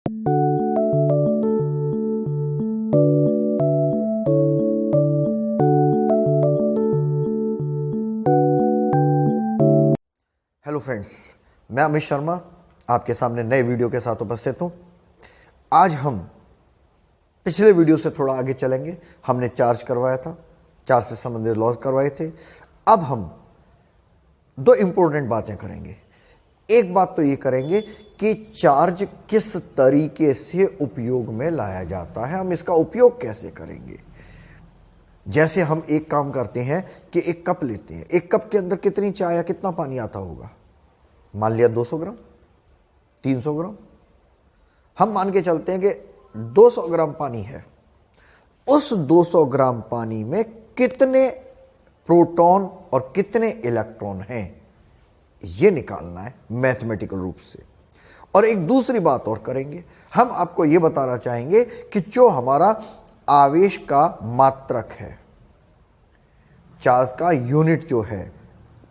Hello friends, मैं अमित शर्मा आपके सामने नए वीडियो के साथ उपस्थित हूं। आज हम पिछले वीडियो से थोड़ा आगे चलेंगे। हमने चार्ज करवाया था, चार्ज से संबंधित लॉस करवाए थे। अब हम दो इंपॉर्टेंट बातें करेंगे। एक बात तो ये करेंगे कि चार्ज किस तरीके से उपयोग में लाया जाता है, हम इसका उपयोग कैसे करेंगे। जैसे हम एक काम करते हैं कि एक कप लेते हैं, एक कप के अंदर कितनी चाय या कितना पानी आता होगा, मान लिया 200 ग्राम, 300 ग्राम। हम मान के चलते हैं कि 200 ग्राम पानी है। उस 200 ग्राम पानी में कितने प्रोटॉन और कितने इलेक्ट्रॉन हैं, यह निकालना है मैथमेटिकल रूप से। और एक दूसरी बात और करेंगे, हम आपको यह बताना चाहेंगे कि जो हमारा आवेश का मात्रक है, चार्ज का यूनिट जो है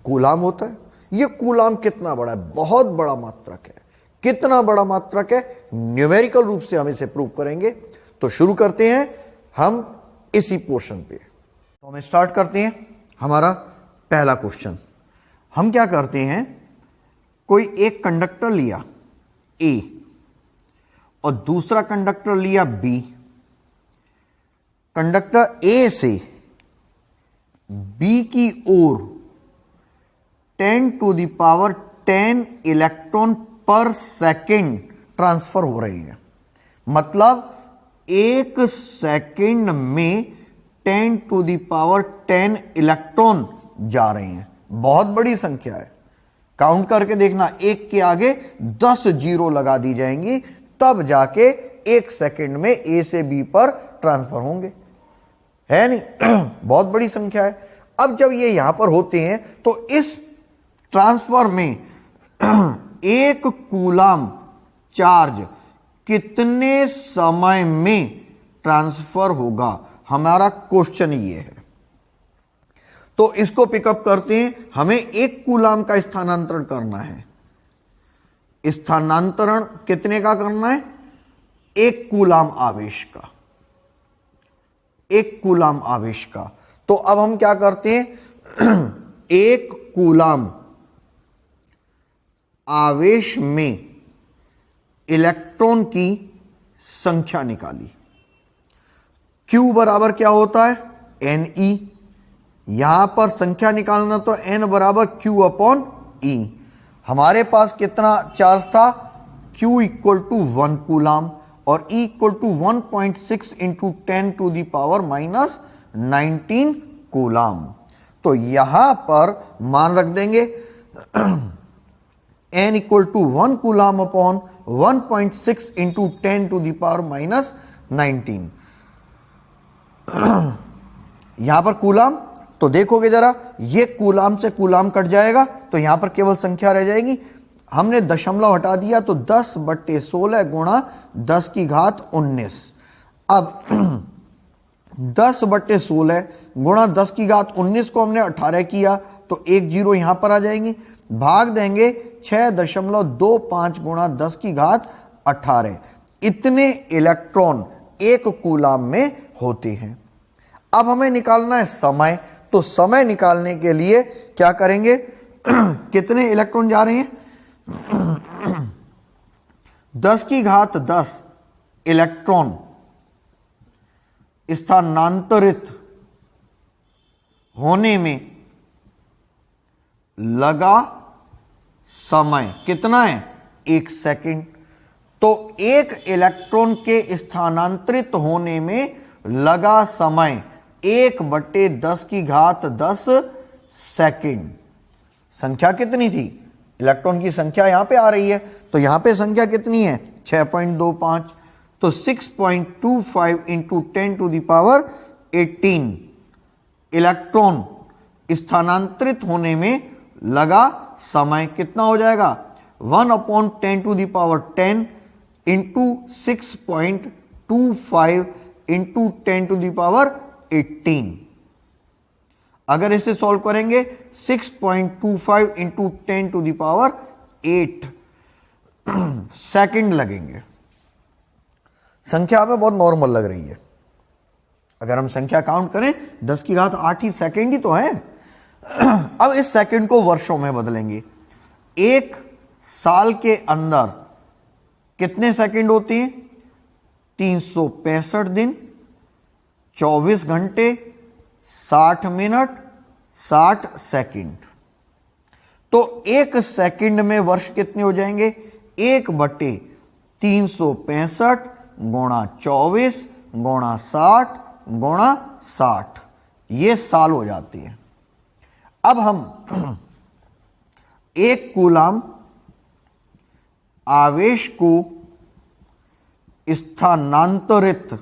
कूलाम होता है। यह कूलाम कितना बड़ा है, बहुत बड़ा मात्रक है। कितना बड़ा मात्रक है, न्यूमेरिकल रूप से हम इसे प्रूव करेंगे। तो शुरू करते हैं हम इसी पोर्शन पे। तो हम स्टार्ट करते हैं हमारा पहला क्वेश्चन। हम क्या करते हैं, कोई एक कंडक्टर लिया ए और दूसरा कंडक्टर लिया बी। कंडक्टर ए से बी की ओर 10⁻10 इलेक्ट्रॉन पर सेकेंड ट्रांसफर हो रही है। मतलब एक सेकेंड में 10⁻10 इलेक्ट्रॉन जा रहे हैं। बहुत बड़ी संख्या है। काउंट करके देखना, एक के आगे 10 जीरो लगा दी जाएंगी, तब जाके एक सेकेंड में ए से बी पर ट्रांसफर होंगे, है नहीं। बहुत बड़ी संख्या है। अब जब ये यहां पर होते हैं तो इस ट्रांसफर में एक कूलाम चार्ज कितने समय में ट्रांसफर होगा, हमारा क्वेश्चन ये है। तो इसको पिकअप करते हैं। हमें एक कूलाम का स्थानांतरण करना है। स्थानांतरण कितने का करना है, एक कूलाम आवेश का, एक कूलाम आवेश का। तो अब हम क्या करते हैं, एक कूलाम आवेश में इलेक्ट्रॉन की संख्या निकाली। Q बराबर क्या होता है, Ne। यहां पर संख्या निकालना तो N बराबर Q/E। हमारे पास कितना चार्ज था, Q = 1 कूलाम और E = 1.6 × 10⁻⁻19 कूलाम। तो यहां पर मान रख देंगे N = 1 कूलाम अपॉन 1.6 × 10⁻⁻19। यहां पर कूलाम, तो देखोगे जरा, ये कूलाम से कूलाम कट जाएगा तो यहां पर केवल संख्या रह जाएगी। हमने दशमलव हटा दिया तो 10/16 गुणा 10⁻19। अब 10/16 गुणा 10⁻19 को हमने 18 किया तो एक जीरो यहां पर आ जाएंगी। भाग देंगे 6.25 गुणा 10⁻18। इतने इलेक्ट्रॉन एक कूलाम में होते हैं। अब हमें निकालना है समय। तो समय निकालने के लिए क्या करेंगे, कितने इलेक्ट्रॉन जा रहे हैं, 10⁻10 इलेक्ट्रॉन स्थानांतरित होने में लगा समय कितना है, 1 सेकंड। तो एक इलेक्ट्रॉन के स्थानांतरित होने में लगा समय 1/10⁻10 सेकंड। संख्या कितनी थी, इलेक्ट्रॉन की संख्या यहां पे आ रही है, तो यहां पे संख्या कितनी है, 6.25। तो 6.25 × 10⁻18 इलेक्ट्रॉन स्थानांतरित होने में लगा समय कितना हो जाएगा, 1/10⁻10 × 6.25 × 10�18। अगर इसे सॉल्व करेंगे 6.25 × 10⁸ सेकंड लगेंगे। संख्या हमें बहुत नॉर्मल लग रही है। अगर हम संख्या काउंट करें 10 की घात 8 ही सेकंड ही तो है। अब इस सेकंड को वर्षों में बदलेंगे। एक साल के अंदर कितने सेकंड होते हैं? 365 दिन, 24 घंटे, 60 मिनट, 60 सेकंड। तो एक सेकंड में वर्ष कितने हो जाएंगे? 1/365 गुणा 24 गुणा 60 गुणा 60, ये साल हो जाती है। अब हम एक कूलाम आवेश को स्थानांतरित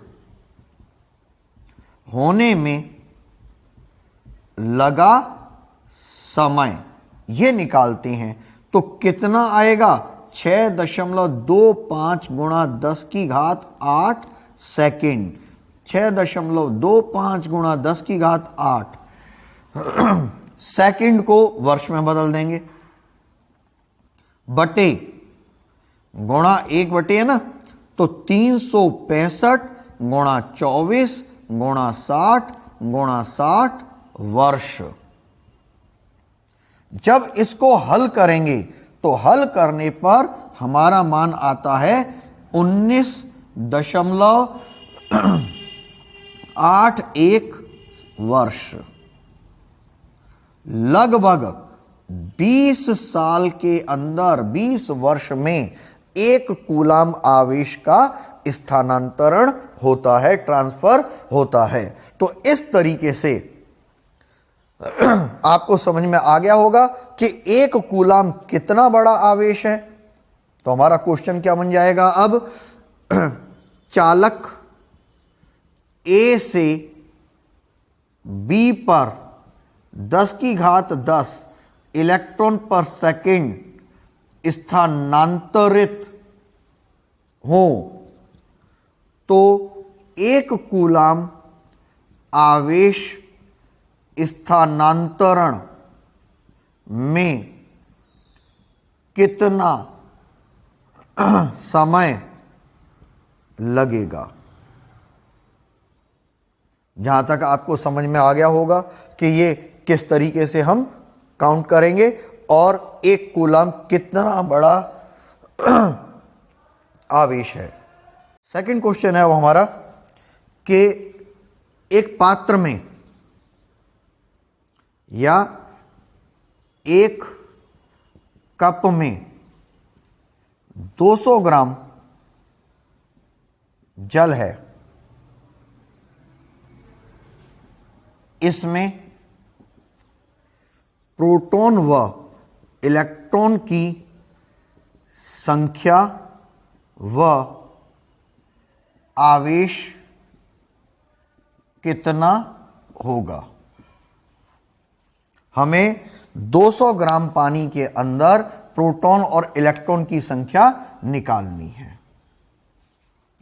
होने में लगा समय ये निकालते हैं तो कितना आएगा? 6.25 गुणा 10 की घात 8 सेकेंड। 6.25 गुणा 10 की घात 8 सेकंड को वर्ष में बदल देंगे, बटे गुणा 1/, है ना, तो 365 गुणा 24 गुणा 60 गुणा 60 वर्ष। जब इसको हल करेंगे तो हल करने पर हमारा मान आता है 19.81 वर्ष। लगभग 20 साल के अंदर, 20 वर्ष में एक कूलाम आवेश का स्थानांतरण होता है, ट्रांसफर होता है। तो इस तरीके से आपको समझ में आ गया होगा कि एक कूलाम कितना बड़ा आवेश है। तो हमारा क्वेश्चन क्या बन जाएगा अब? चालक ए से बी पर 10 की घात 10 इलेक्ट्रॉन पर सेकेंड स्थानांतरित हो तो एक कूलाम आवेश स्थानांतरण में कितना समय लगेगा। जहां तक आपको समझ में आ गया होगा कि ये किस तरीके से हम काउंट करेंगे और एक कूलाम कितना बड़ा आवेश है। सेकंड क्वेश्चन है वो हमारा कि एक पात्र में या एक कप में 200 ग्राम जल है। इसमें प्रोटॉन व इलेक्ट्रॉन की संख्या व आवेश कितना होगा। हमें 200 ग्राम पानी के अंदर प्रोटॉन और इलेक्ट्रॉन की संख्या निकालनी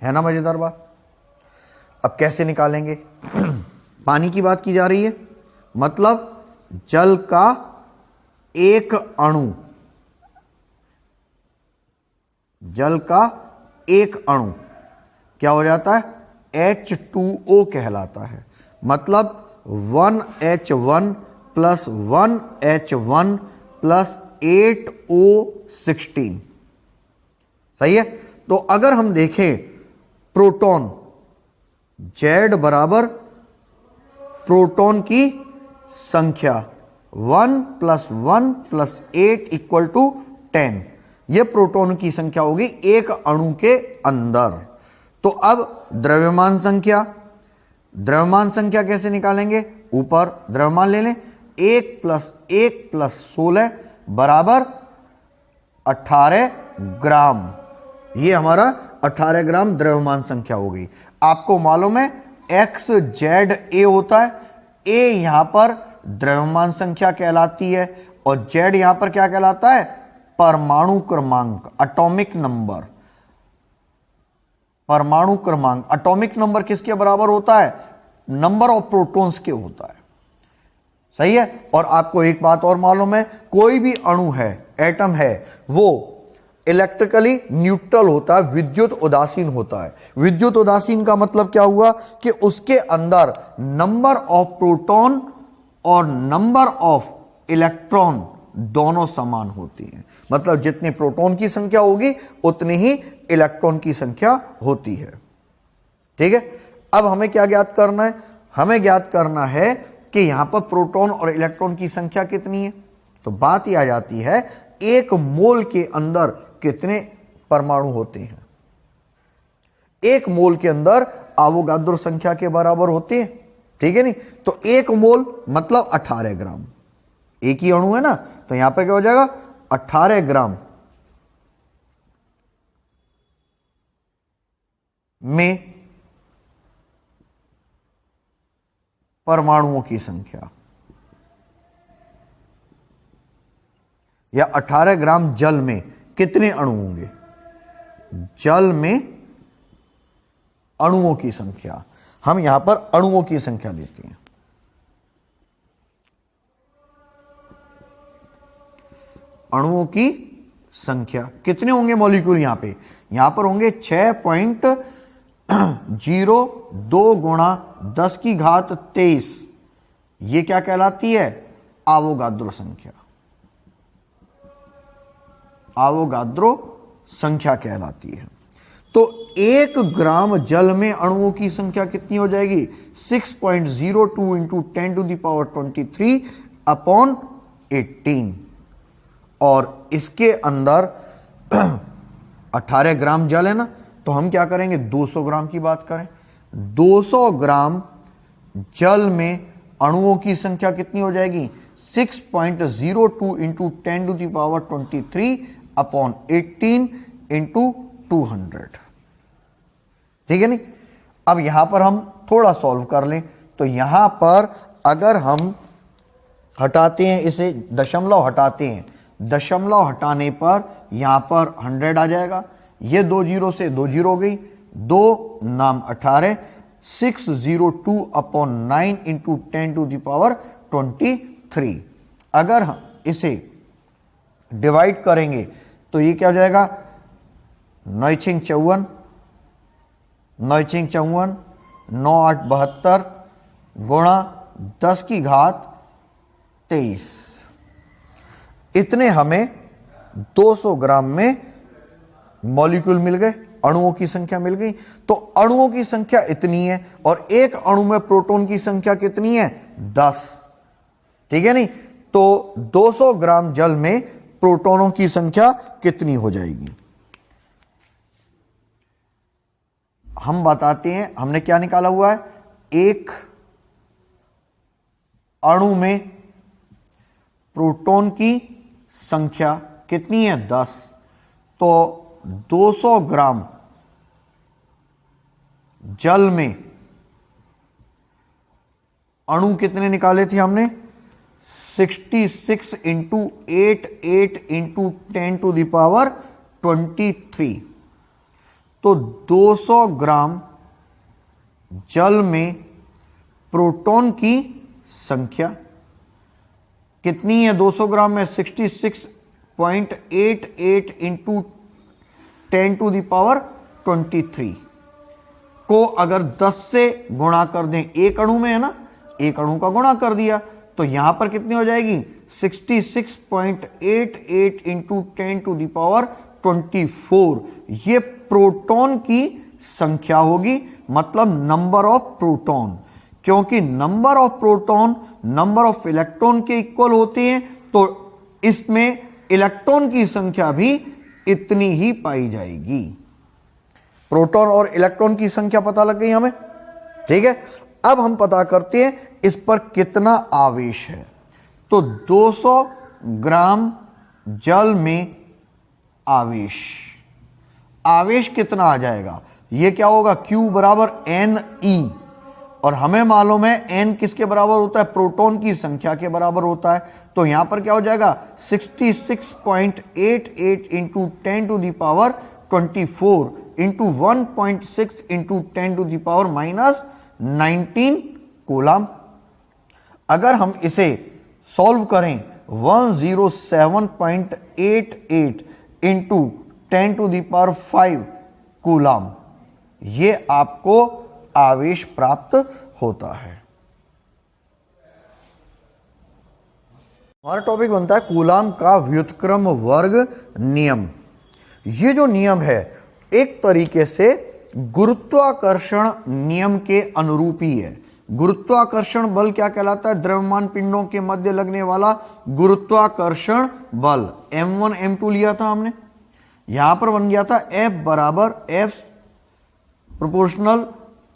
है ना मजेदार बात। अब कैसे निकालेंगे? पानी की बात की जा रही है, मतलब जल का एक अणु, जल का एक अणु क्या हो जाता है? H2O कहलाता है। मतलब 1H1 plus 1H1 plus 8O16। सही है। तो अगर हम देखें प्रोटॉन, Z बराबर प्रोटॉन की संख्या 1 प्लस 1 प्लस 8 इक्वल टू 10, यह प्रोटॉन की संख्या होगी एक अणु के अंदर। तो अब द्रव्यमान संख्या, द्रव्यमान संख्या कैसे निकालेंगे? ऊपर द्रव्यमान ले लें, 1 प्लस 1 प्लस 16 बराबर 18 ग्राम। ये हमारा 18 ग्राम द्रव्यमान संख्या हो गई। आपको मालूम है XZA होता है। A यहां पर द्रव्यमान संख्या कहलाती है और Z यहां पर क्या कहलाता है? परमाणु क्रमांक, एटॉमिक नंबर। परमाणु क्रमांक, एटॉमिक नंबर किसके बराबर होता है? नंबर ऑफ प्रोटॉन्स के होता है। सही है। और आपको एक बात और मालूम है, कोई भी अणु है, एटम है, वो इलेक्ट्रिकली न्यूट्रल होता है, विद्युत उदासीन होता है। विद्युत उदासीन का मतलब क्या हुआ कि उसके अंदर नंबर ऑफ प्रोटॉन और नंबर ऑफ इलेक्ट्रॉन दोनों समान होती हैं। मतलब जितने प्रोटॉन की संख्या होगी उतनी ही इलेक्ट्रॉन की संख्या होती है। ठीक है, अब हमें क्या ज्ञात करना है? हमें ज्ञात करना है कि यहां पर प्रोटॉन और इलेक्ट्रॉन की संख्या कितनी है। तो बात यह आ जाती है, एक मोल के अंदर कितने परमाणु होते हैं? एक मोल के अंदर आवोगाद्रो संख्या के बराबर होते हैं। ठीक है नहीं, तो एक मोल मतलब 18 ग्राम। एक ही अणु है ना, तो यहां पर क्या हो जाएगा? 18 ग्राम में परमाणुओं की संख्या, या 18 ग्राम जल में कितने अणु होंगे? जल में अणुओं की संख्या, हम यहां पर अणुओं की संख्या लेते हैं। अणुओं की संख्या कितने होंगे मॉलिक्यूल? यहां पर होंगे 6.02 गुणा 10 की घात 23। ये क्या कहलाती है? आवोगाद्रो संख्या। आवोगाद्रो संख्या कहलाती है। तो 1 ग्राम जल में अणुओं की संख्या कितनी हो जाएगी? 6.02 इंटू 10⁻23 अपॉन 18। और इसके अंदर 18 ग्राम जल है ना, तो हम क्या करेंगे? 200 ग्राम की बात करें। 200 ग्राम जल में अणुओं की संख्या कितनी हो जाएगी? 6.02 इंटू 10⁻23 अपॉन 18 इंटू 200। ठीक है नहीं, अब यहां पर हम थोड़ा सॉल्व कर लें। तो यहां पर अगर हम हटाते हैं, इसे दशमलव हटाते हैं, दशमलव हटाने पर यहां पर 100 आ जाएगा। ये 2 जीरो से 2 जीरो हो गई, 2 नाम 18, 602 अपॉन 9 इंटू 10⁻23। अगर हम इसे डिवाइड करेंगे तो ये क्या हो जाएगा? 9 6 54, 9 6 54, 9 8 72 गुणा 10 की घात 23। इतने हमें 200 ग्राम में मॉलिक्यूल मिल गए, अणुओं की संख्या मिल गई। तो अणुओं की संख्या इतनी है और एक अणु में प्रोटॉन की संख्या कितनी है? 10। ठीक है नहीं, तो 200 ग्राम जल में प्रोटॉनों की संख्या कितनी हो जाएगी? हम बताते हैं, हमने क्या निकाला हुआ है? एक अणु में प्रोटॉन की संख्या कितनी है? 10। तो 200 ग्राम जल में अणु कितने निकाले थे हमने? 66 इंटू 8 इंटू 10⁻23। तो 200 ग्राम जल में प्रोटॉन की संख्या कितनी है? 200 ग्राम में 66.88 इंटू 10⁻23 को अगर 10 से गुणा कर दें, एक अणु में है ना, एक अणु का गुणा कर दिया, तो यहां पर कितनी हो जाएगी? 66.88 इंटू 10⁻24। ये प्रोटॉन की संख्या होगी, मतलब नंबर ऑफ प्रोटॉन। क्योंकि number of proton number of electron के इक्वल होते हैं, तो इसमें इलेक्ट्रॉन की संख्या भी इतनी ही पाई जाएगी। प्रोटॉन और इलेक्ट्रॉन की संख्या पता लग गई हमें। ठीक है, अब हम पता करते हैं इस पर कितना आवेश है। तो 200 ग्राम जल में आवेश कितना आ जाएगा? ये क्या होगा? Q बराबर Ne, और हमें मालूम है n किसके बराबर होता है? प्रोटॉन की संख्या के बराबर होता है। तो यहां पर क्या हो जाएगा? 66.88 इंटू 10⁻24 इंटू 1.6 इंटू 10⁻⁻19 कूलम। अगर हम इसे सॉल्व करें, 107.88 इंटू 10⁵ कूलाम, ये आपको आवेश प्राप्त होता है। हमारा टॉपिक बनता है कूलाम का व्युत्क्रम वर्ग नियम। ये जो नियम है एक तरीके से गुरुत्वाकर्षण नियम के अनुरूप ही है। गुरुत्वाकर्षण बल क्या कहलाता है? द्रव्यमान पिंडों के मध्य लगने वाला गुरुत्वाकर्षण बल। m1 m2 लिया था हमने, यहां पर बन गया था F बराबर F proportional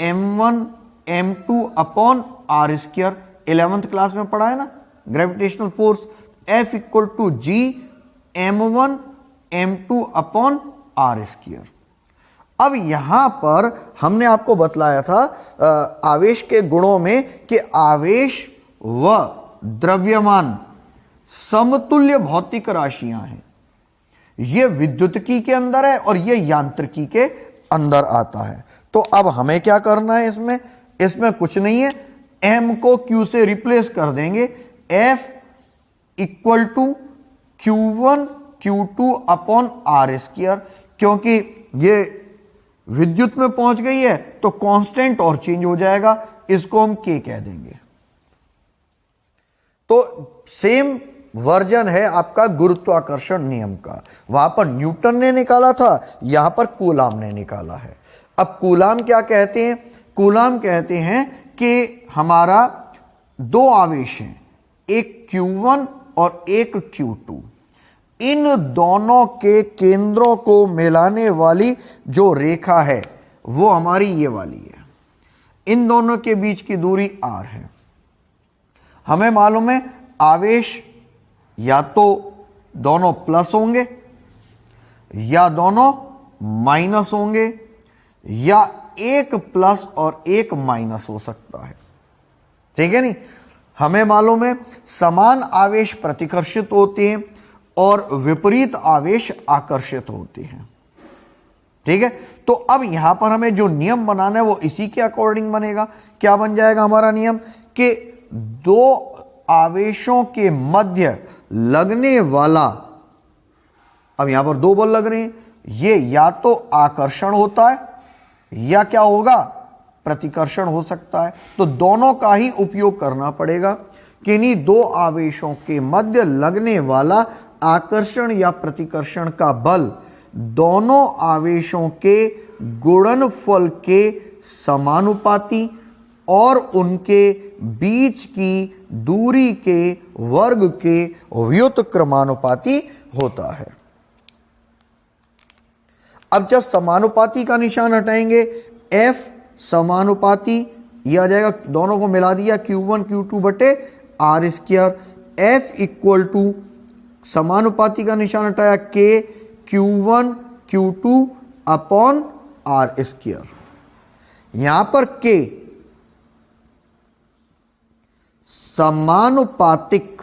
m1 m2 upon r square. 11th class में पढ़ा है ना gravitational force. F equal to G m1 m2 upon r square. अब यहां पर हमने आपको बतलाया था आवेश के गुणों में कि आवेश व द्रव्यमान समतुल्य भौतिक राशियां हैं। यह विद्युतिकी के अंदर है और यह यांत्रिकी के अंदर आता है। तो अब हमें क्या करना है इसमें कुछ नहीं है, m को q से रिप्लेस कर देंगे। F equal to q1 q2 upon r square, क्योंकि ये विद्युत में पहुंच गई है तो कांस्टेंट और चेंज हो जाएगा, इसको हम k कह देंगे। तो सेम वर्जन है आपका गुरुत्वाकर्षण नियम का। वहां पर न्यूटन ने निकाला था, यहां पर कूलाम ने निकाला है। अब कूलाम क्या कहते हैं? कूलाम कहते हैं कि हमारा दो आवेश हैं, एक Q1 और एक Q2। इन दोनों के केंद्रों को मिलाने वाली जो रेखा है वो हमारी ये वाली है। इन दोनों के बीच की दूरी r है। हमें मालूम है आवेश या तो दोनों प्लस होंगे या दोनों माइनस होंगे, या एक प्लस और एक माइनस हो सकता है। ठीक है नहीं? हमें मालूम है समान आवेश प्रतिकर्षित होते हैं और विपरीत आवेश आकर्षित होते हैं। ठीक है? तो अब यहां पर हमें जो नियम बनाना है वो इसी के अकॉर्डिंग बनेगा। क्या बन जाएगा हमारा नियम? कि दो आवेशों के मध्य लगने वाला, अब यहां पर दो बल लग रहे हैं, ये या तो आकर्षण होता है या क्या होगा? प्रतिकर्षण हो सकता है। तो दोनों का ही उपयोग करना पड़ेगा कि इन्हीं दो आवेशों के मध्य लगने वाला आकर्षण या प्रतिकर्षण का बल दोनों आवेशों के गुणनफल के समानुपाती और उनके बीच की दूरी के वर्ग के व्युत्क्रमानुपाती होता है। अब जब समानुपाती का निशान हटाएंगे, F समानुपाती, यह आ जाएगा, दोनों को मिला दिया Q1 Q2 बटे r square. F equal to समानुपाती का निशान हटाया K Q1 Q2 upon r square. यहां पर K समानुपातिक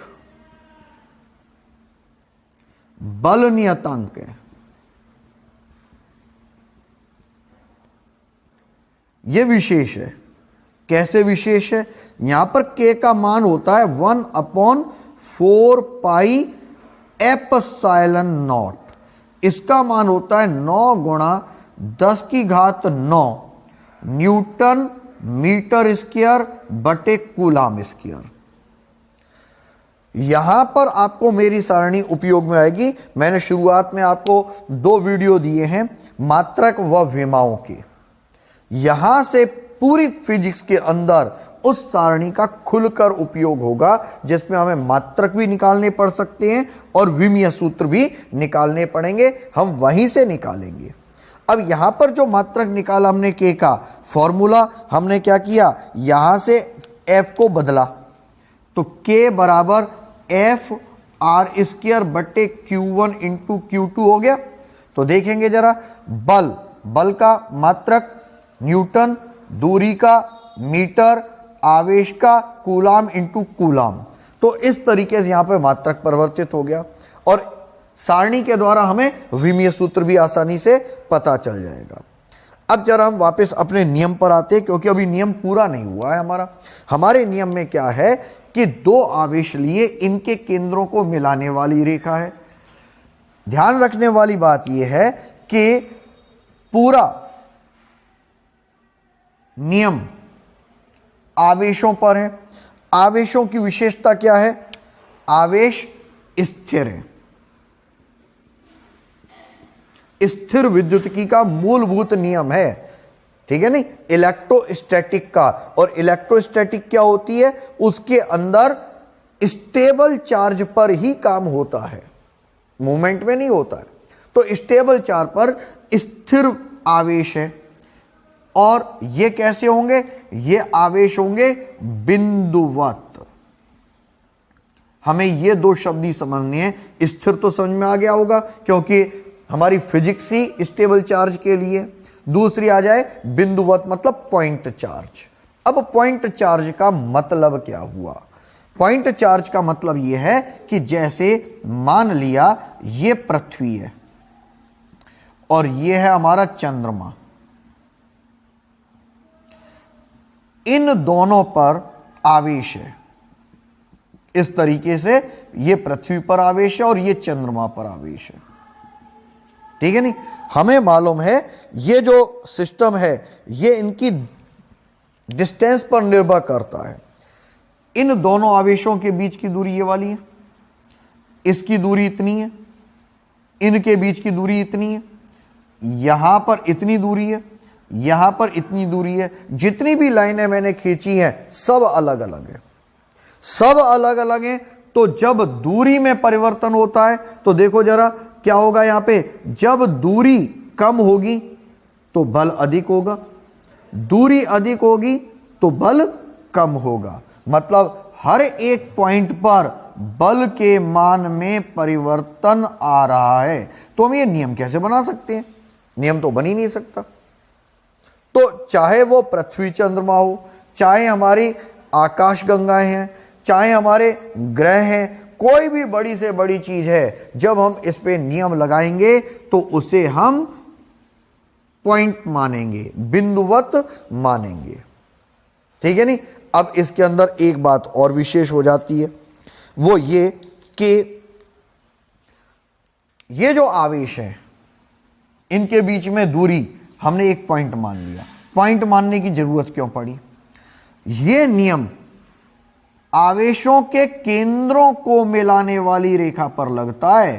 बल नियतांक है। यह विशेष है। कैसे विशेष है? यहां पर K का मान होता है 1/4 पाई एप्सिलॉन नॉट। इसका मान होता है 9 गुणा 10 की घात 9 न्यूटन मीटर स्क्वायर बटे कूलाम स्क्वायर। यहां पर आपको मेरी सारणी उपयोग में आएगी। मैंने शुरुआत में आपको 2 वीडियो दिए हैं मात्रक व विमाओं के। यहां से पूरी फिजिक्स के अंदर उस सारणी का खुलकर उपयोग होगा, जिसमें हमें मात्रक भी निकालने पड़ सकते हैं और विमीय सूत्र भी निकालने पड़ेंगे। हम वहीं से निकालेंगे। अब यहां पर जो मात्रक निकाला हमने K का फॉर्मूला, हमने क्या किया? यहां से F को बदला तो K बराबर F r स्क्वायर बटे Q1 इंटू Q2 हो गया। तो देखेंगे जरा, बल का मात्रक न्यूटन, दूरी का मीटर, आवेश का कूलाम इंटू कूलाम। तो इस तरीके से यहां पे मात्रक परिवर्तित हो गया और सारणी के द्वारा हमें विमीय सूत्र भी आसानी से पता चल जाएगा। अब जरा हम वापस अपने नियम पर आते हैं, क्योंकि अभी नियम पूरा नहीं हुआ है हमारा। हमारे नियम में क्या है कि दो आवेश लिए, इनके केंद्रों को मिलाने वाली रेखा है। ध्यान रखने वाली बात यह है कि पूरा नियम आवेशों पर है। आवेशों की विशेषता क्या है? आवेश स्थिर है। स्थिर विद्युतिकी का मूलभूत नियम है, ठीक है नहीं, इलेक्ट्रोस्टैटिक का। और इलेक्ट्रोस्टैटिक क्या होती है? उसके अंदर स्टेबल चार्ज पर ही काम होता है, मूवमेंट में नहीं होता है। तो स्टेबल चार्ज पर स्थिर आवेश है। और ये कैसे होंगे? ये आवेश होंगे बिंदुवत। हमें ये दो शब्द ही समझने हैं। स्थिर तो समझ में आ गया होगा, क्योंकि हमारी फिजिक्स ही स्टेबल चार्ज के लिए। दूसरी आ जाए बिंदुवत, मतलब पॉइंट चार्ज। अब पॉइंट चार्ज का मतलब क्या हुआ? पॉइंट चार्ज का मतलब यह है कि जैसे मान लिया ये पृथ्वी है और ये है हमारा चंद्रमा, इन दोनों पर आवेश है। इस तरीके से ये पृथ्वी पर आवेश है और ये चंद्रमा पर आवेश है, ठीक है नहीं। हमें मालूम है ये जो सिस्टम है ये इनकी डिस्टेंस पर निर्भर करता है। इन दोनों आवेशों के बीच की दूरी ये वाली है, इसकी दूरी इतनी है, इनके बीच की दूरी इतनी है, यहां पर इतनी दूरी है, यहां पर इतनी दूरी है। जितनी भी लाइनें मैंने खींची हैं सब अलग अलग है, सब अलग अलग हैं। तो जब दूरी में परिवर्तन होता है तो देखो जरा क्या होगा यहां पे। जब दूरी कम होगी तो बल अधिक होगा, दूरी अधिक होगी तो बल कम होगा। मतलब हर एक पॉइंट पर बल के मान में परिवर्तन आ रहा है। तो हम ये नियम कैसे बना सकते हैं? नियम तो बन ही नहीं सकता। तो चाहे वो पृथ्वी चंद्रमा हो, चाहे हमारी आकाश गंगाएं हैं, चाहे हमारे ग्रह हैं, कोई भी बड़ी से बड़ी चीज है, जब हम इस पे नियम लगाएंगे तो उसे हम पॉइंट मानेंगे, बिंदुवत मानेंगे, ठीक है नहीं। अब इसके अंदर एक बात और विशेष हो जाती है, वो ये कि ये जो आवेश है इनके बीच में दूरी हमने एक पॉइंट मान लिया। पॉइंट मानने की जरूरत क्यों पड़ी? ये नियम आवेशों के केंद्रों को मिलाने वाली रेखा पर लगता है।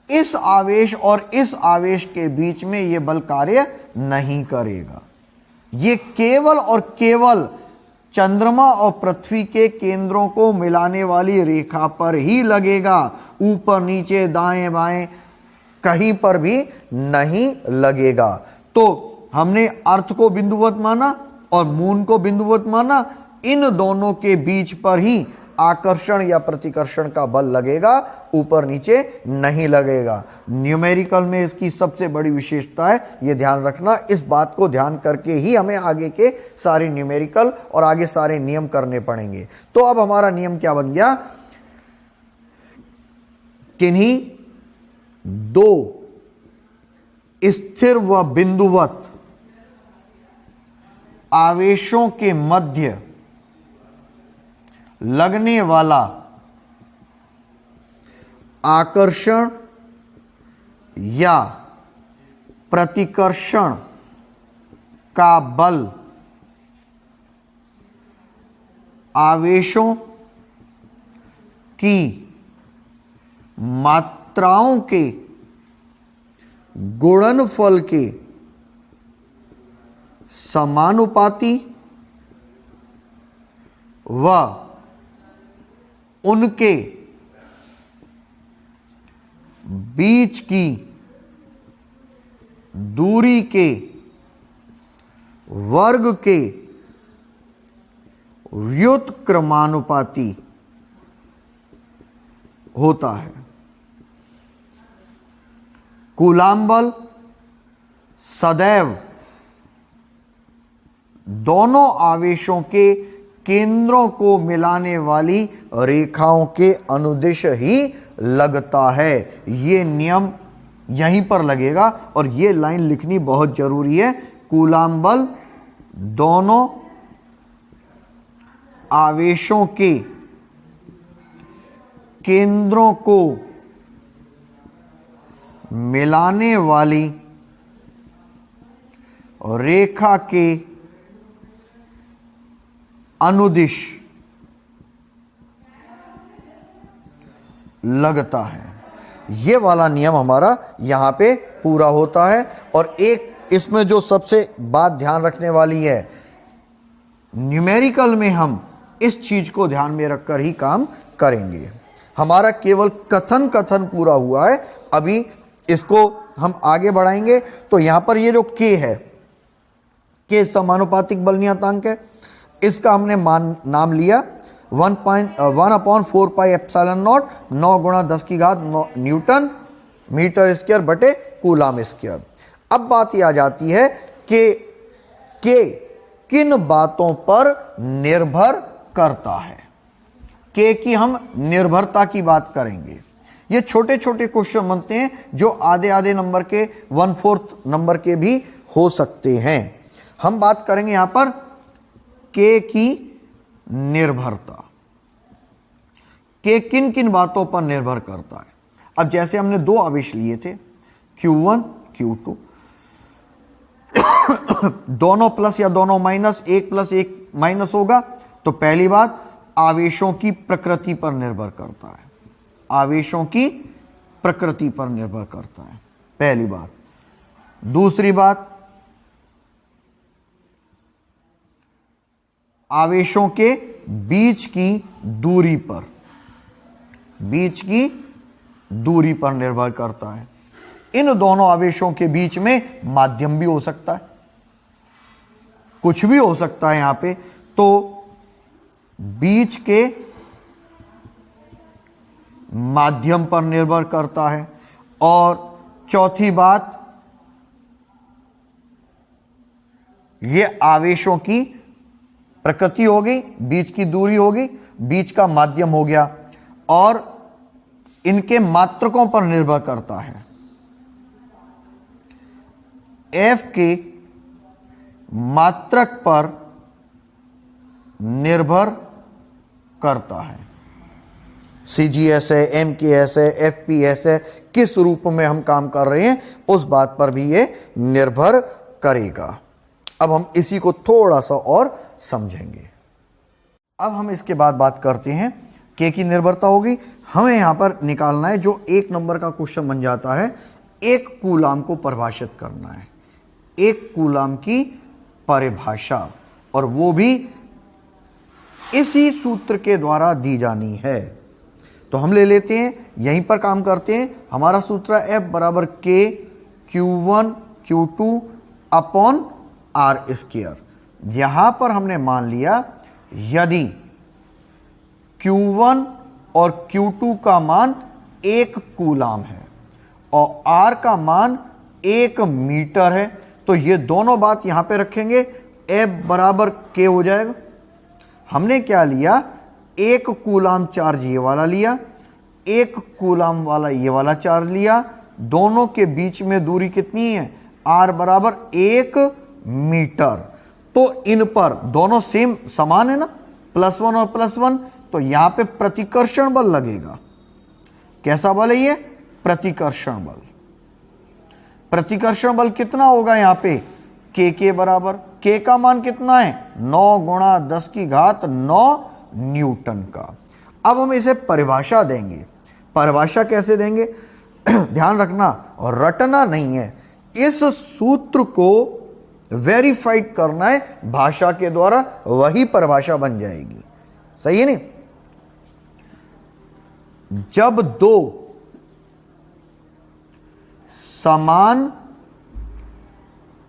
इस आवेश और इस आवेश के बीच में यह बल कार्य नहीं करेगा। यह केवल और केवल चंद्रमा और पृथ्वी के केंद्रों को मिलाने वाली रेखा पर ही लगेगा। ऊपर नीचे दाएं बाएं कहीं पर भी नहीं लगेगा। तो हमने अर्थ को बिंदुवत माना और मून को बिंदुवत माना। इन दोनों के बीच पर ही आकर्षण या प्रतिकर्षण का बल लगेगा, ऊपर नीचे नहीं लगेगा। न्यूमेरिकल में इसकी सबसे बड़ी विशेषता है, यह ध्यान रखना। इस बात को ध्यान करके ही हमें आगे के सारे न्यूमेरिकल और आगे सारे नियम करने पड़ेंगे। तो अब हमारा नियम क्या बन गया? किन्हीं दो स्थिर व बिंदुवत आवेशों के मध्य लगने वाला आकर्षण या प्रतिकर्षण का बल आवेशों की मात्राओं के गुणनफल के समानुपाती व उनके बीच की दूरी के वर्ग के व्युत्क्रमानुपाती होता है। कूलाम बल सदैव दोनों आवेशों के केंद्रों को मिलाने वाली रेखाओं के अनुदिश ही लगता है। ये नियम यहीं पर लगेगा और ये लाइन लिखनी बहुत जरूरी है। कूलाम बल दोनों आवेशों के केंद्रों को मिलाने वाली रेखा के अनुदिश लगता है। ये वाला नियम हमारा यहां पे पूरा होता है। और एक इसमें जो सबसे बात ध्यान रखने वाली है, न्यूमेरिकल में हम इस चीज को ध्यान में रखकर ही काम करेंगे। हमारा केवल कथन पूरा हुआ है, अभी इसको हम आगे बढ़ाएंगे। तो यहां पर ये जो k है, k समानुपातिक बल नियतांक है, इसका हमने नाम लिया 1/4 पाई एप्सिलॉन नॉट, 9 गुणा 10 की घात 9 न्यूटन मीटर स्क्वायर बटे कूलाम स्क्वायर। अब बात यह आ जाती है कि किन बातों पर निर्भर करता है। के की हम निर्भरता की बात करेंगे। ये छोटे छोटे क्वेश्चन बनते हैं जो आधे नंबर के 1/4 नंबर के भी हो सकते हैं। हम बात करेंगे यहां पर के की निर्भरता। के किन किन बातों पर निर्भर करता है। अब जैसे हमने दो आवेश लिए थे Q1 Q2, दोनों प्लस या दोनों माइनस, एक प्लस एक माइनस होगा। तो पहली बात, आवेशों की प्रकृति पर निर्भर करता है। आवेशों की प्रकृति पर निर्भर करता है, पहली बात। दूसरी बात, आवेशों के बीच की दूरी पर निर्भर करता है। इन दोनों आवेशों के बीच में माध्यम भी हो सकता है, कुछ भी हो सकता है यहां पे। तो बीच के माध्यम पर निर्भर करता है। और चौथी बात, ये आवेशों की प्रकृति हो गई, बीच की दूरी हो गई, बीच का माध्यम हो गया, और इनके मात्रकों पर निर्भर करता है। F के मात्रक पर निर्भर करता है। CGS है, MKS है, FPS है, किस रूप में हम काम कर रहे हैं उस बात पर भी ये निर्भर करेगा। अब हम इसी को थोड़ा सा और समझेंगे। अब हम इसके बाद बात करते हैं, के की निर्भरता होगी। हमें यहां पर निकालना है जो एक नंबर का क्वेश्चन बन जाता है, एक कूलाम को परिभाषित करना है, एक कूलाम की परिभाषा, और वो भी इसी सूत्र के द्वारा दी जानी है। तो हम ले लेते हैं, यहीं पर काम करते हैं। हमारा सूत्र F बराबर K Q1 Q2 upon R square. यहां पर हमने मान लिया यदि Q1 और Q2 का मान 1 कूलाम है और R का मान 1 मीटर है, तो ये दोनों बात यहां पे रखेंगे, F बराबर K हो जाएगा। हमने क्या लिया, 1 कूलाम चार्ज ये वाला लिया, 1 कूलाम वाला ये वाला चार्ज लिया। दोनों के बीच में दूरी कितनी है, R बराबर 1 मीटर। तो इन पर दोनों सेम समान है ना, +1 और +1, तो यहां पे प्रतिकर्षण बल लगेगा। कैसा बल है ये, प्रतिकर्षण बल। प्रतिकर्षण बल कितना होगा यहां पे, K के बराबर, K का मान कितना है, 9 गुणा 10 की घात 9 न्यूटन का। अब हम इसे परिभाषा देंगे। परिभाषा कैसे देंगे ध्यान रखना और रटना नहीं है, इस सूत्र को वेरीफाइड करना है भाषा के द्वारा, वही परिभाषा बन जाएगी। सही है नहीं। जब दो समान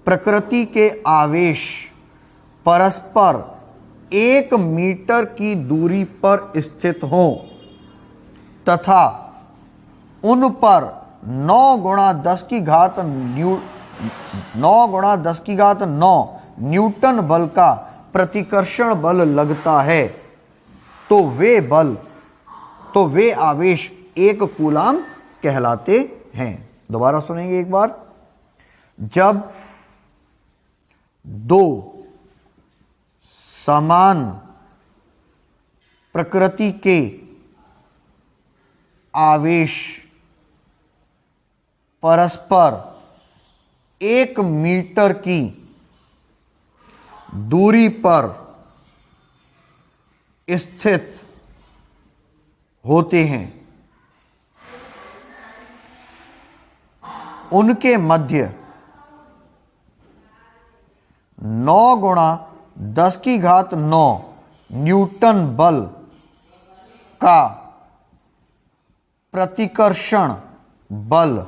प्रकृति के आवेश परस्पर 1 मीटर की दूरी पर स्थित हों तथा उन पर 9 गुणा 10 की घात 9 न्यूटन बल का प्रतिकर्षण बल लगता है, तो वे आवेश 1 कूलाम कहलाते हैं। दोबारा सुनेंगे एक बार। जब दो समान प्रकृति के आवेश परस्पर 1 मीटर की दूरी पर स्थित होते हैं, उनके मध्य 9 गुणा 10⁹ न्यूटन बल का प्रतिकर्षण बल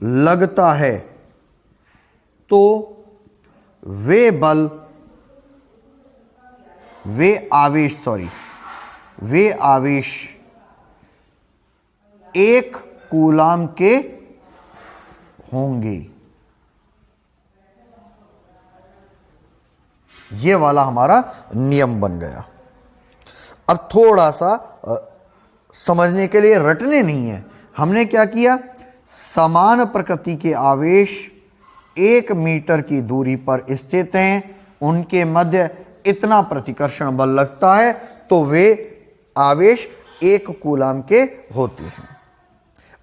लगता है, तो वे आवेश 1 कूलाम के होंगे। ये वाला हमारा नियम बन गया। अब थोड़ा सा समझने के लिए, रटने नहीं है, हमने क्या किया, समान प्रकृति के आवेश 1 मीटर की दूरी पर स्थित हैं, उनके मध्य इतना प्रतिकर्षण बल लगता है, तो वे आवेश 1 कूलाम के होते हैं।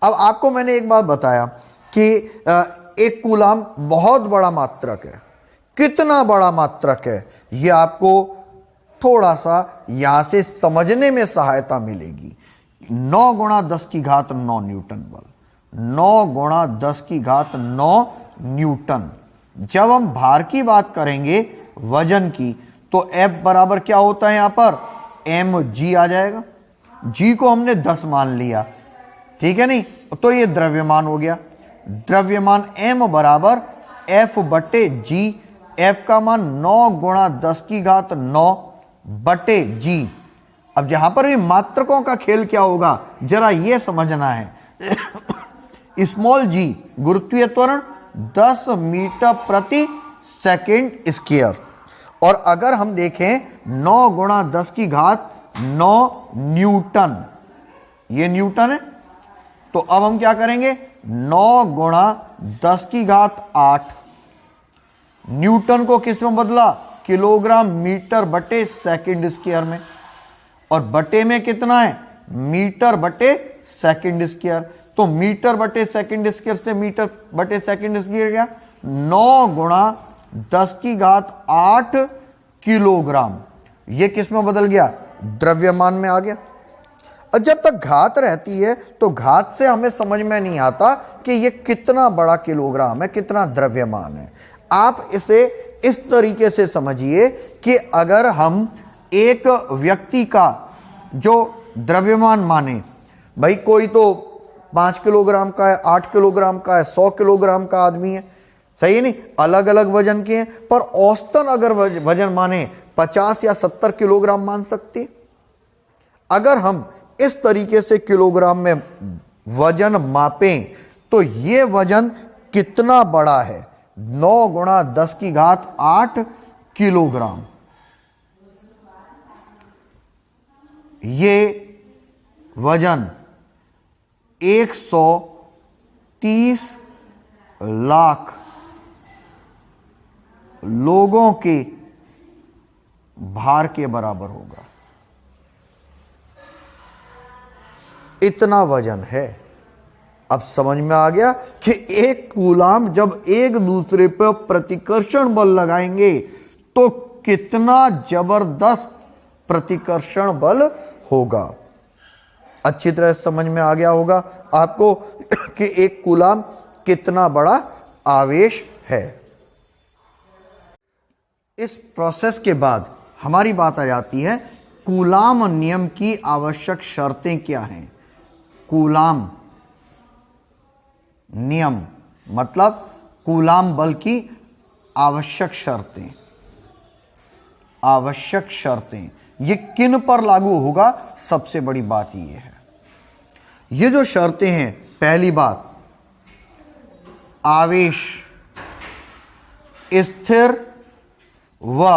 अब आपको मैंने एक बात बताया कि 1 कूलाम बहुत बड़ा मात्रक है। कितना बड़ा मात्रक है, यह आपको थोड़ा सा यहां से समझने में सहायता मिलेगी। 9 गुणा 10⁹ न्यूटन बल, 9 गुणा 10⁹ न्यूटन। जब हम भार की बात करेंगे, वजन की, तो F बराबर क्या होता है, यहां पर mg आ जाएगा। g को हमने 10 मान लिया, ठीक है नहीं, तो ये द्रव्यमान हो गया। द्रव्यमान m बराबर F बटे g, F का मान 9 गुणा 10⁹ बटे g। अब जहां पर भी मात्रकों का खेल क्या होगा, जरा ये समझना है। स्मॉल g गुरुत्वीय त्वरण 10 मीटर प्रति सेकंड स्क्वायर, और अगर हम देखें 9 गुणा 10⁹ न्यूटन, ये न्यूटन है। तो अब हम क्या करेंगे, 9 गुणा 10⁸ न्यूटन को किस में बदला, किलोग्राम मीटर बटे सेकंड स्क्वायर में, और बटे में कितना है, मीटर बटे सेकंड स्क्वायर। तो मीटर बटे सेकंड स्क्वायर से मीटर बटे सेकंड स्क्वायर गया, 9 गुणा 10⁸ किलोग्राम। ये किस में बदल गया, द्रव्यमान में आ गया। और जब तक घात रहती है तो घात से हमें समझ में नहीं आता कि ये कितना बड़ा किलोग्राम है, कितना द्रव्यमान है। आप इसे इस तरीके से समझिए कि अगर हम एक व्यक्ति का जो द्रव्यमान माने, भाई कोई तो 5 किलोग्राम का है, 8 किलोग्राम का है, 100 किलोग्राम का आदमी है, सही है नहीं, अलग अलग वजन के हैं, पर औसतन अगर वजन माने 50 या 70 किलोग्राम मान सकते। अगर हम इस तरीके से किलोग्राम में वजन मापें तो ये वजन कितना बड़ा है, 9 गुणा 10⁸ किलोग्राम। ये वजन 130 लाख लोगों के भार के बराबर होगा। इतना वजन है। अब समझ में आ गया कि एक कूलाम जब एक दूसरे पर प्रतिकर्षण बल लगाएंगे तो कितना जबरदस्त प्रतिकर्षण बल होगा। अच्छी तरह समझ में आ गया होगा आपको कि एक कूलाम कितना बड़ा आवेश है। इस प्रोसेस के बाद हमारी बात आ जाती है कूलाम नियम की आवश्यक शर्तें क्या हैं। कूलाम नियम मतलब कूलाम बल की आवश्यक शर्तें। आवश्यक शर्तें ये किन पर लागू होगा, सबसे बड़ी बात ये है। ये जो शर्तें हैं, पहली बात, आवेश स्थिर व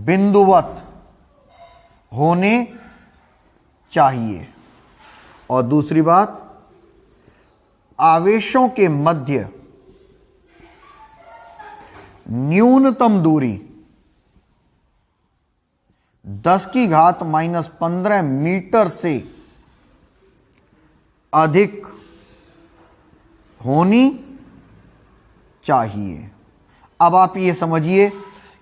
बिंदुवत होने चाहिए, और दूसरी बात, आवेशों के मध्य न्यूनतम दूरी 10⁻⁻15 मीटर से अधिक होनी चाहिए। अब आप ये समझिए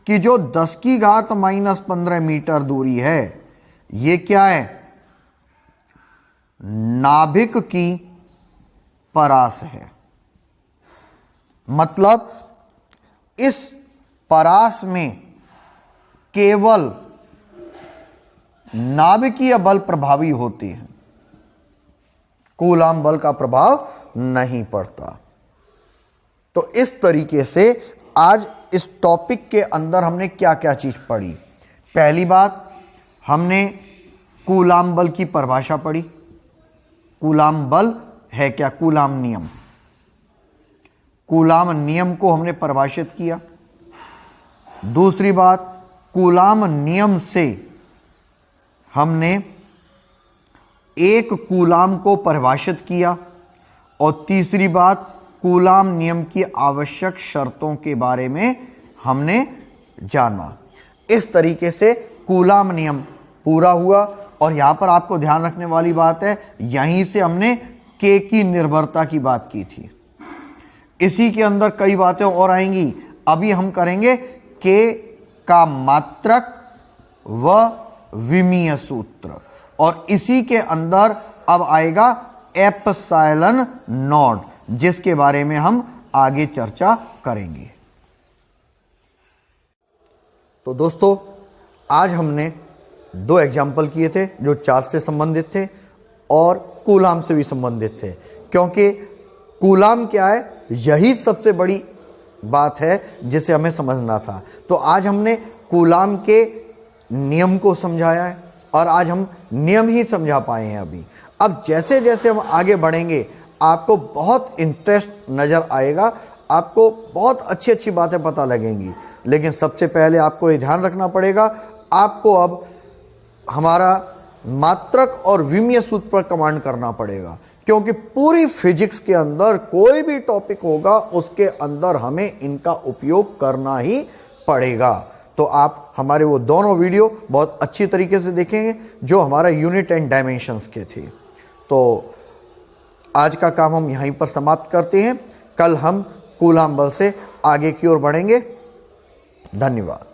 कि जो 10 की घात -15 मीटर दूरी है, ये क्या है? नाभिक की परास है। मतलब इस परास में केवल नाभिकीय बल प्रभावी होते हैं, कूलाम बल का प्रभाव नहीं पड़ता। तो इस तरीके से आज इस टॉपिक के अंदर हमने क्या क्या चीज पढ़ी। पहली बात, हमने कूलाम बल की परिभाषा पढ़ी। कूलाम बल है क्या? कूलाम नियम। कूलाम नियम को हमने परिभाषित किया। दूसरी बात, कूलाम नियम से हमने एक कूलाम को परिभाषित किया। और तीसरी बात, कूलाम नियम की आवश्यक शर्तों के बारे में हमने जाना। इस तरीके से कूलाम नियम पूरा हुआ। और यहां पर आपको ध्यान रखने वाली बात है, यहीं से हमने के की निर्भरता की बात की थी। इसी के अंदर कई बातें और आएंगी। अभी हम करेंगे के का मात्रक व विमीय सूत्र, और इसी के अंदर अब आएगा एप्सिलॉन नॉट, जिसके बारे में हम आगे चर्चा करेंगे। तो दोस्तों, आज हमने 2 एग्जाम्पल किए थे जो चार्ज से संबंधित थे और कूलाम से भी संबंधित थे, क्योंकि कूलाम क्या है, यही सबसे बड़ी बात है जिसे हमें समझना था। तो आज हमने कूलाम के नियम को समझाया है और आज हम नियम ही समझा पाए हैं अभी। अब जैसे जैसे हम आगे बढ़ेंगे आपको बहुत इंटरेस्ट नज़र आएगा, आपको बहुत अच्छी अच्छी बातें पता लगेंगी। लेकिन सबसे पहले आपको ये ध्यान रखना पड़ेगा, आपको अब हमारा मात्रक और विमीय सूत्र पर कमांड करना पड़ेगा, क्योंकि पूरी फिजिक्स के अंदर कोई भी टॉपिक होगा उसके अंदर हमें इनका उपयोग करना ही पड़ेगा। तो आप हमारे वो दोनों वीडियो बहुत अच्छी तरीके से देखेंगे जो हमारा यूनिट एंड डायमेंशंस के थे। तो आज का काम हम यहीं पर समाप्त करते हैं। कल हम कूलाम बल से आगे की ओर बढ़ेंगे। धन्यवाद।